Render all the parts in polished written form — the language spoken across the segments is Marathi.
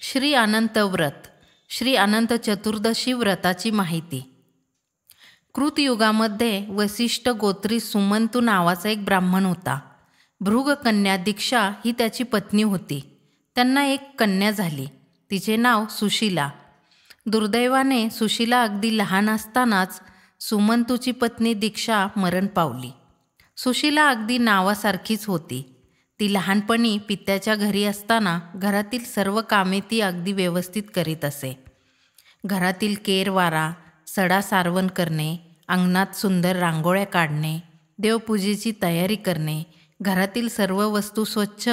श्री अनंत व्रत. श्री अनंत चतुर्दशी व्रताची माहिती. कृतयुगामध्ये वसिष्ठ गोत्री सुमंतू नावाचा एक ब्राह्मण होता. भृगकन्या दीक्षा ही त्याची पत्नी होती. त्यांना एक कन्या झाली. तिचे नाव सुशीला. दुर्दैवाने सुशीला अगदी लहान असतानाच सुमंतूची पत्नी दीक्षा मरण पावली. सुशीला अगदी नावासारखीच होती. ती लहानपणी पित्याच्या घरी असताना घरातील सर्व कामे ती अगदी व्यवस्थित करीत असे. घरातील केरवारा, सडा सारवण करणे, अंगणात सुंदर रांगोळ्या काढणे, देवपूजेची तयारी करणे, घरातील सर्व वस्तू स्वच्छ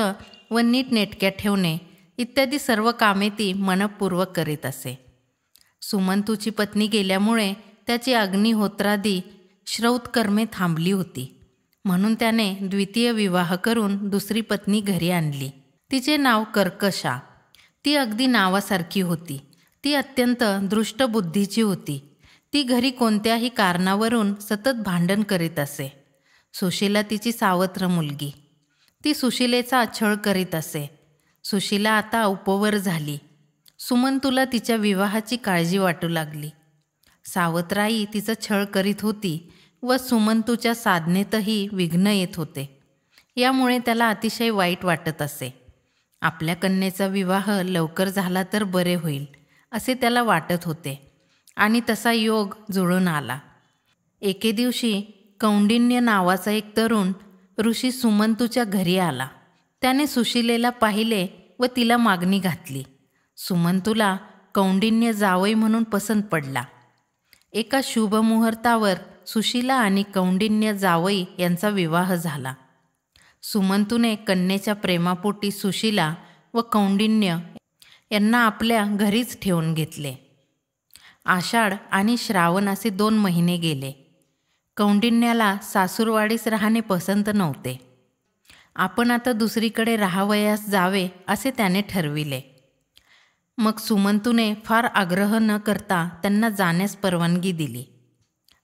व नीटनेटक्या ठेवणे इत्यादी सर्व कामे ती मनपूर्वक करीत असे. सुमंतूची पत्नी गेल्यामुळे त्याची अग्निहोत्रादी श्रौतकर्मे थांबली होती. म्हणून त्याने द्वितीय विवाह करून दुसरी पत्नी घरी आणली. तिचे नाव कर्कशा. ती अगदी नावासारखी होती. ती अत्यंत दृष्ट बुद्धीची होती. ती घरी कोणत्याही कारणावरून सतत भांडण करीत असे. सुशीला तिची सावत्र मुलगी. ती सुशीलेचा छळ करीत असे. सुशीला आता उपवर झाली. सुमंतूला तिच्या विवाहाची काळजी वाटू लागली. सावत्राई तिचा छळ करीत होती व सुमंतूच्या साधनेतही विघ्न येत होते. यामुळे त्याला अतिशय वाईट वाटत असे. आपल्या कन्येचा विवाह लवकर झाला तर बरे होईल असे त्याला वाटत होते आणि तसा योग जुळून आला. एके दिवशी कौंडिन्य नावाचा एक तरुण ऋषी सुमंतूच्या घरी आला. त्याने सुशीलेला पाहिले व तिला मागणी घातली. सुमंतूला कौंडिन्य जावई म्हणून पसंत पडला. एका शुभ मुहूर्तावर सुशीला आणि कौंडिन्य जावई यांचा विवाह झाला. सुमंतूने कन्येच्या प्रेमापोटी सुशीला व कौंडिन्य यांना आपल्या घरीच ठेवून घेतले. आषाढ आणि श्रावण असे 2 महिने गेले. कौंडिन्याला सासूरवाडीस राहणे पसंत नव्हते. आपण आता दुसरीकडे राहावयास जावे असे त्याने ठरविले. मग सुमंतूने फार आग्रह न करता त्यांना जाण्यास परवानगी दिली.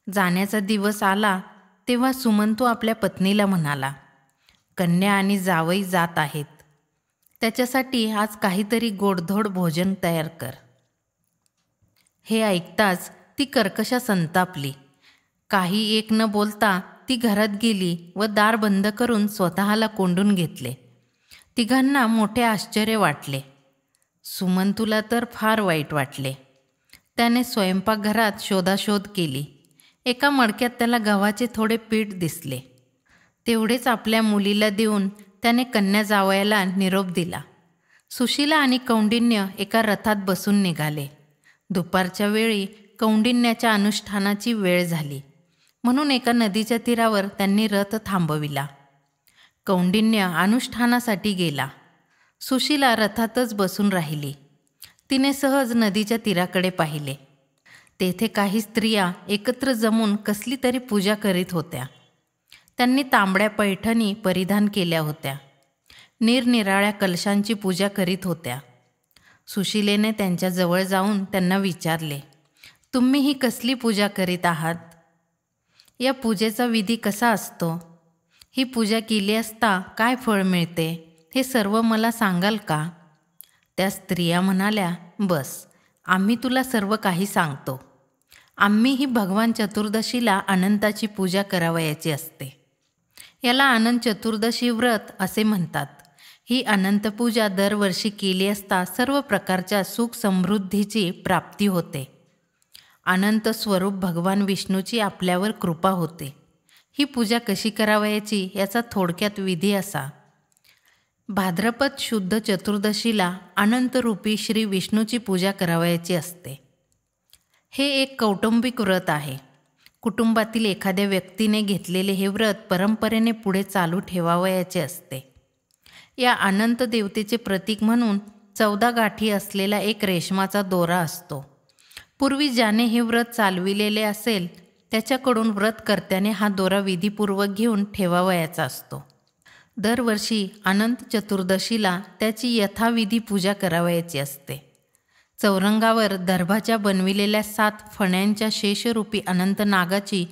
जाण्याचा दिवस आला तेव्हा सुमंतू आपल्या पत्नीला म्हणाला, कन्या आणि जावई जात आहेत. त्याच्यासाठी आज काहीतरी गोडधोड भोजन तयार कर. हे ऐकताच ती कर्कशा संतापली. काही एक न बोलता ती घरात गेली व दार बंद करून स्वतःला कोंडून घेतले. तिघांना मोठे आश्चर्य वाटले. सुमंतूला तर फार वाईट वाटले. त्याने स्वयंपाकघरात शोधाशोध केली. एका मडक्यात त्याला गव्हाचे थोडे पीठ दिसले. तेवढेच आपल्या मुलीला देऊन त्याने कन्या जावयाला निरोप दिला. सुशीला आणि कौंडिन्य एका रथात बसून निघाले. दुपारच्या वेळी कौंडिन्याच्या अनुष्ठानाची वेळ झाली म्हणून एका नदीच्या तीरावर त्यांनी रथ थांबविला. कौंडिन्य अनुष्ठानासाठी गेला. सुशीला रथातच बसून राहिली. तिने सहज नदीच्या तीराकडे पाहिले. तेथे काही स्त्रिया एकत्र जमून कसली तरी पूजा करीत होत्या. त्यांनी तांबड्या पैठणी परिधान केल्या होत्या. निरनिराळ्या कलशांची पूजा करीत होत्या. सुशीलेने त्यांच्याजवळ जाऊन त्यांना विचारले, तुम्ही ही कसली पूजा करीत आहात? या पूजेचा विधी कसा असतो? ही पूजा केली असता काय फळ मिळते हे सर्व मला सांगाल का? त्या स्त्रिया म्हणाल्या, बस, आम्ही तुला सर्व काही सांगतो. आम्हीही भगवान चतुर्दशीला अनंताची पूजा करावयाची असते. याला अनंत चतुर्दशी व्रत असे म्हणतात. ही अनंत पूजा दरवर्षी केली असता सर्व प्रकारच्या सुख समृद्धीची प्राप्ती होते. अनंत स्वरूप भगवान विष्णूची आपल्यावर कृपा होते. ही पूजा कशी करावयाची याचा थोडक्यात विधी असा. भाद्रपद शुद्ध चतुर्दशीला अनंतरूपी श्री विष्णूची पूजा करावयाची असते. हे एक कौटुंबिक व्रत आहे. कुटुंबातील एखाद्या व्यक्तीने घेतलेले हे व्रत परंपरेने पुढे चालू ठेवावयाचे असते. या अनंत देवतेचे प्रतीक म्हणून 14 गाठी असलेला एक रेशमाचा दोरा असतो. पूर्वी ज्याने हे व्रत चालविलेले असेल त्याच्याकडून व्रतकर्त्याने हा दोरा विधीपूर्वक घेऊन ठेवावयाचा असतो. दरवर्षी अनंत चतुर्दशीला त्याची यथाविधी पूजा करावयाची असते. चौरंगावर दर्भाच्या बनविलेल्या 7 फण्यांच्या शेषरूपी अनंत नागाची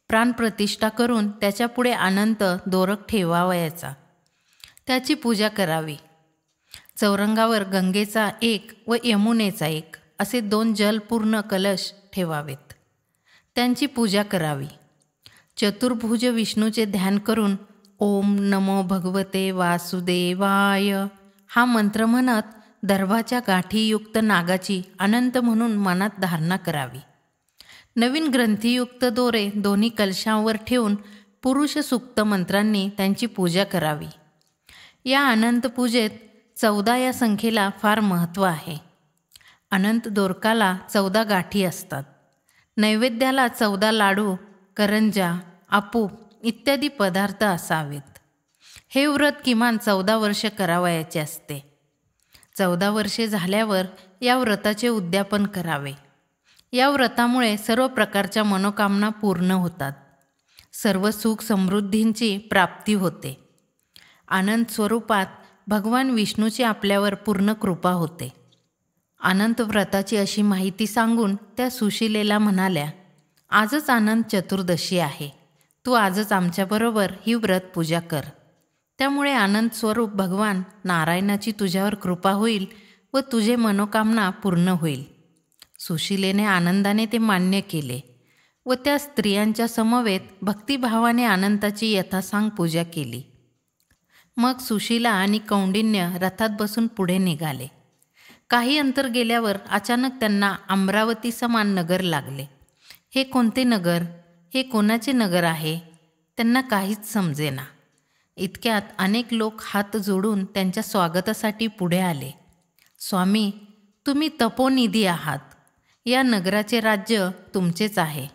प्राणप्रतिष्ठा करून त्याच्यापुढे अनंत दोरक ठेवावयाचा. त्याची पूजा करावी. चौरंगावर गंगेचा एक व यमुनेचा एक असे 2 जलपूर्ण कलश ठेवावेत. त्यांची पूजा करावी. चतुर्भुज विष्णूचे ध्यान करून ओम नमो भगवते वासुदेवाय हा मंत्र म्हणत दर्भाच्या गाठीयुक्त नागाची अनंत म्हणून मनात धारणा करावी. नवीन ग्रंथीयुक्त दोरे दोन्ही कलशांवर ठेवून पुरुष सूक्त मंत्रांनी त्यांची पूजा करावी. या अनंत पूजेत 14 या संख्येला फार महत्त्व आहे. अनंत दोरकाला 14 गाठी असतात. नैवेद्याला 14 लाडू, करंजा, आपूप इत्यादी पदार्थ असावेत. हे व्रत किमान 14 वर्ष करावयाचे असते. 14 वर्षे झाल्यावर या व्रताचे उद्यापन करावे. या व्रतामुळे सर्व प्रकारच्या मनोकामना पूर्ण होतात. सर्व सुख समृद्धींची प्राप्ती होते. अनंत स्वरूपात भगवान विष्णूची आपल्यावर पूर्ण कृपा होते. अनंत व्रताची अशी माहिती सांगून त्या सुशिलेला म्हणाल्या, आजच अनंत चतुर्दशी आहे. तू आजच आमच्याबरोबर ही व्रत पूजा कर. त्यामुळे अनंत स्वरूप भगवान नारायणाची तुझ्यावर कृपा होईल व तुझे मनोकामना पूर्ण होईल. सुशिलेने आनंदाने ते मान्य केले व त्या स्त्रियांच्या समवेत भक्तिभावाने अनंताची यथासांग पूजा केली. मग सुशिला आणि कौंडिन्य रथात बसून पुढे निघाले. काही अंतर गेल्यावर अचानक त्यांना अमरावती समान नगर लागले. हे कोणते नगर? हे कोणाचे नगर आहे? त्यांना काहीच समजेना. इतक्यात अनेक लोक हात जोडून त्यांच्या स्वागतासाठी पुढे आले. स्वामी, तुम्ही तपोनिधी आहात. या नगराचे राज्य तुमचेच आहे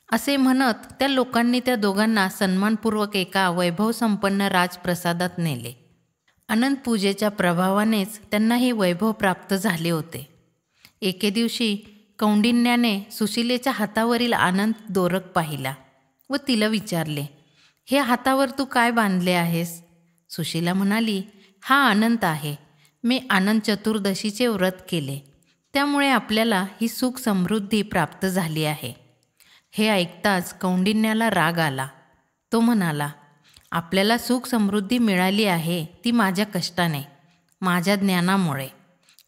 असे म्हणत त्या लोकांनी त्या दोघांना सन्मानपूर्वक एका वैभवसंपन्न राजप्रसादात नेले. अनंत पूजेच्या प्रभावानेच त्यांना हे वैभव प्राप्त झाले होते. एके दिवशी कौंडिन्याने सुशिलेच्या हातावरील अनंत दोरक पाहिला व तिला विचारले, हे हातावर तू काय बांधले आहेस? सुशिला म्हणाली, हा अनंत आहे. मी अनंत चतुर्दशीचे व्रत केले, त्यामुळे आपल्याला ही सुख समृद्धी प्राप्त झाली आहे. हे ऐकताच कौंडिन्याला राग आला. तो म्हणाला, आपल्याला सुख समृद्धी मिळाली आहे ती माझ्या कष्टाने, माझ्या ज्ञानामुळे,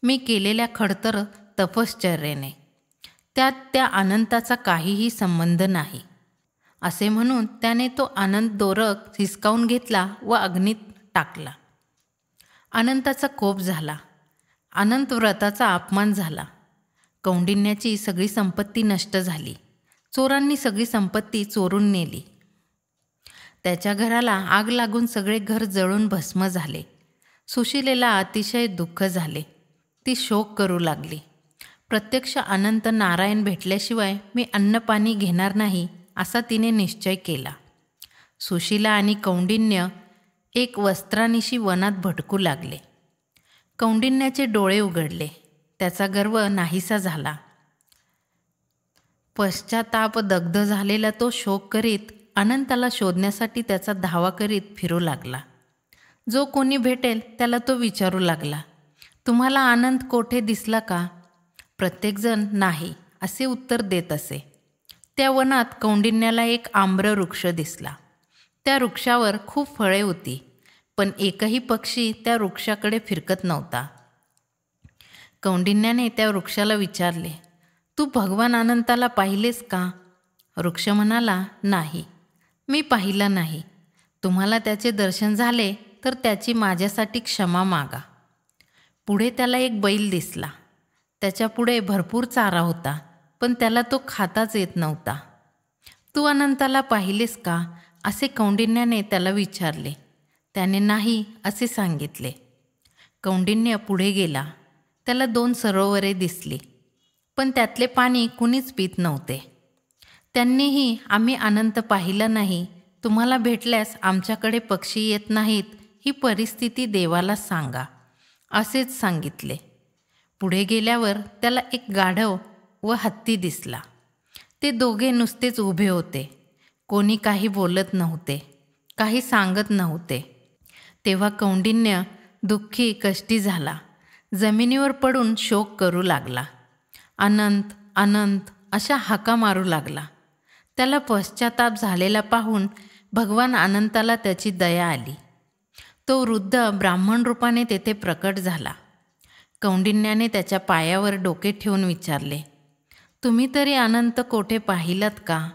मी केलेल्या खडतर तपश्चर्येने. त्यात त्या अनंताचा काहीही संबंध नाही. असे म्हणून त्याने तो अनंत दोरक हिसकावून घेतला व अग्नीत टाकला. अनंताचा कोप झाला. अनंत व्रताचा अपमान झाला. कौंडिन्याची सगळी संपत्ती नष्ट झाली. चोरांनी सगळी संपत्ती चोरून नेली. त्याच्या घराला आग लागून सगळे घर जळून भस्म झाले. सुशिलेला अतिशय दुःख झाले. ती शोक करू लागली. प्रत्यक्ष अनंत नारायण भेटल्याशिवाय मी अन्नपाणी घेणार नाही असा तिने निश्चय केला. सुशिला आणि कौंडिन्य एक वस्त्रानिशी वनात भटकू लागले. कौंडिन्याचे डोळे उघडले. त्याचा गर्व नाहीसा झाला. पश्चाताप दग्ध झालेला तो शोक करीत अनंताला शोधण्यासाठी त्याचा धावा करीत फिरू लागला. जो कोणी भेटेल त्याला तो विचारू लागला, तुम्हाला अनंत कोठे दिसला का? प्रत्येकजण नाही असे उत्तर देत असे. त्या वनात कौंडिन्याला एक आम्र वृक्ष दिसला. त्या वृक्षावर खूप फळे होती, पण एकही पक्षी त्या वृक्षाकडे फिरकत नव्हता. कौंडिन्याने त्या वृक्षाला विचारले, तू भगवान अनंताला पाहिलेस का? वृक्ष म्हणाला, नाही, मी पाहिला नाही. तुम्हाला त्याचे दर्शन झाले तर त्याची माझ्यासाठी क्षमा मागा. पुढे त्याला एक बैल दिसला. त्याच्या पुढे भरपूर चारा होता, पण त्याला तो खाताच येत नव्हता. तू अनंताला पाहिलेस का असे कौंडिन्याने त्याला विचारले. त्याने नाही असे सांगितले. कौंडिन्य पुढे गेला. त्याला 2 सरोवरे दिसली, पण त्यातले पाणी कुणीच पित नव्हते. त्यांनीही आम्ही अनंत पाहिला नाही, तुम्हाला भेटल्यास आमच्याकडे पक्षी येत नाहीत ही परिस्थिती देवाला सांगा असेच सांगितले. पुढे गेल्यावर त्याला एक गाढव व हत्ती दिसला. ते दोघे नुसतेच उभे होते. कोणी काही बोलत नव्हते, काही सांगत नव्हते. तेव्हा कौंडिन्य दुःखी कष्टी झाला. जमिनीवर पडून शोक करू लागला. अनंत अनंत अशा हाका मारू लागला. त्याला पश्चाताप झालेला पाहून भगवान अनंताला त्याची दया आली. तो वृद्ध ब्राह्मण रूपाने तेथे प्रकट झाला. कौंडिन्याने त्याच्या पायावर डोके ठेवून विचारले, तुम्ही तरी अनंत कोठे पाहिलात का?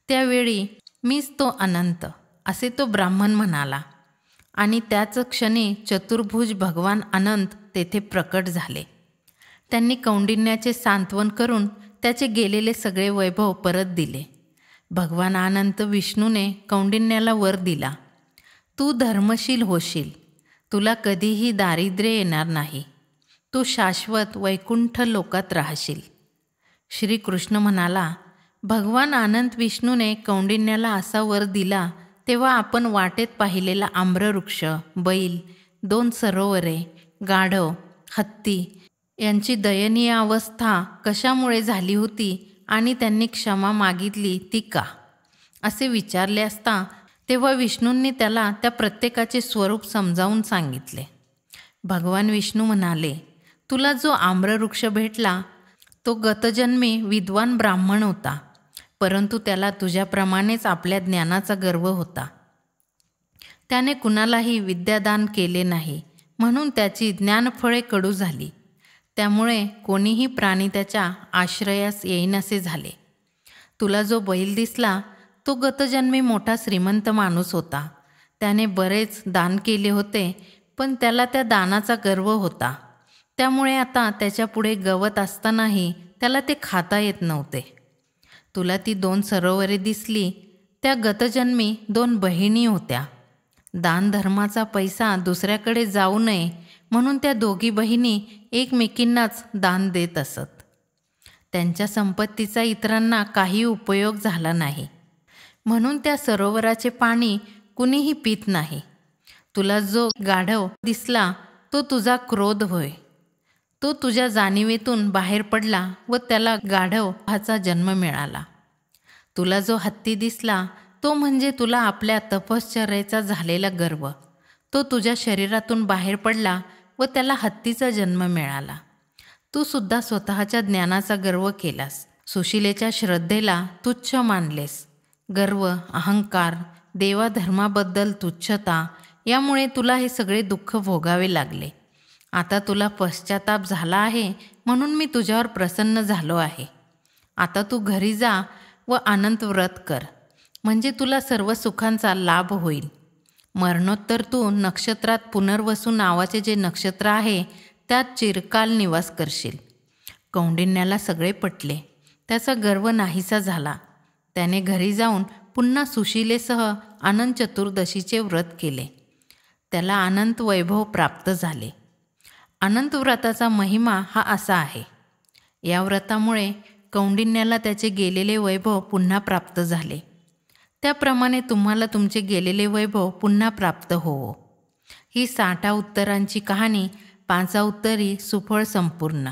त्यावेळी मीच तो अनंत, असे तो ब्राह्मण म्हणाला. आणि त्याच क्षणी चतुर्भुज भगवान अनंत तेथे प्रकट झाले. त्यांनी कौंडिन्याचे सांत्वन करून त्याचे गेलेले सगळे वैभव परत दिले. भगवान अनंत विष्णूने कौंडिन्याला वर दिला, तू धर्मशील होशील, तुला कधीही दारिद्र्य येणार नाही, तू शाश्वत वैकुंठ लोकात राहशील. श्रीकृष्ण म्हणाला, भगवान अनंत विष्णूने कौंडिन्याला असा वर दिला तेव्हा आपण वाटेत पाहिलेला आम्रवृक्ष, बैल, 2 सरोवरे, गाढव, हत्ती यांची दयनीय अवस्था कशामुळे झाली होती आणि त्यांनी क्षमा मागितली ती का, असे विचारले असता तेव्हा विष्णूंनी त्याला त्या प्रत्येकाचे स्वरूप समजावून सांगितले. भगवान विष्णू म्हणाले, तुला जो आम्रवृक्ष भेटला तो गतजन्मी विद्वान ब्राह्मण होता, परंतु त्याला तुझ्याप्रमाणेच आपल्या ज्ञानाचा गर्व होता. त्याने कुणालाही विद्यादान केले नाही, म्हणून त्याची ज्ञानफळे कडू झाली. त्यामुळे कोणीही प्राणी त्याच्या आश्रयास येईनासे झाले. तुला जो बैल दिसला तो गतजन्मी मोठा श्रीमंत माणूस होता. त्याने बरेच दान केले होते, पण त्याला त्या दानाचा गर्व होता. त्यामुळे आता त्याच्यापुढे गवत असतानाही त्याला ते खाता येत नव्हते. तुला ती 2 सरोवरे दिसली, त्या गतजन्मी 2 बहिणी होत्या. दानधर्माचा पैसा दुसऱ्याकडे जाऊ नये म्हणून त्या दोघी बहिणी एकमेकींनाच दान देत असत. त्यांच्या संपत्तीचा इतरांना काही उपयोग झाला नाही, म्हणून त्या सरोवराचे पाणी कुणीही पित नाही. तुला जो गाढव दिसला तो तुझा क्रोध होय. तो तुझ्या जाणीवेतून बाहेर पडला व त्याला गाढव हाचा जन्म मिळाला. तुला जो हत्ती दिसला तो म्हणजे तुला आपल्या तपश्चर्येचा झालेला गर्व. तो तुझ्या शरीरातून बाहेर पडला व त्याला हत्तीचा जन्म मिळाला. तू सुद्धा स्वतःच्या ज्ञानाचा गर्व केलास. सुशीलेच्या श्रद्धेला तुच्छ मानलेस. गर्व, अहंकार, देवाधर्माबद्दल तुच्छता यामुळे तुला हे सगळे दुःख भोगावे लागले. आता तुला पश्चाताप झाला आहे म्हणून मी तुझ्यावर प्रसन्न झालो आहे. आता तू घरी जा व अनंत व्रत कर, म्हणजे तुला सर्व सुखांचा लाभ होईल. मरणोत्तर तू नक्षत्रात पुनर्वसू नावाचे जे नक्षत्र आहे त्यात चिरकाल निवास करशील. कौंडिन्याला सगळे पटले. त्याचा गर्व नाहीसा झाला. त्याने घरी जाऊन पुन्हा सुशीलेसह अनंत चतुर्दशीचे व्रत केले. त्याला अनंत वैभव प्राप्त झाले. अनंत व्रताचा महिमा हा असा आहे. या व्रतामुळे कौंडिन्याला त्याचे गेलेले वैभव पुन्हा प्राप्त झाले. त्याप्रमाणे तुम्हाला तुमचे गेलेले वैभव पुन्हा प्राप्त होवो. ही 60 उत्तरांची कहाणी 5 उत्तरी सुफळ संपूर्ण.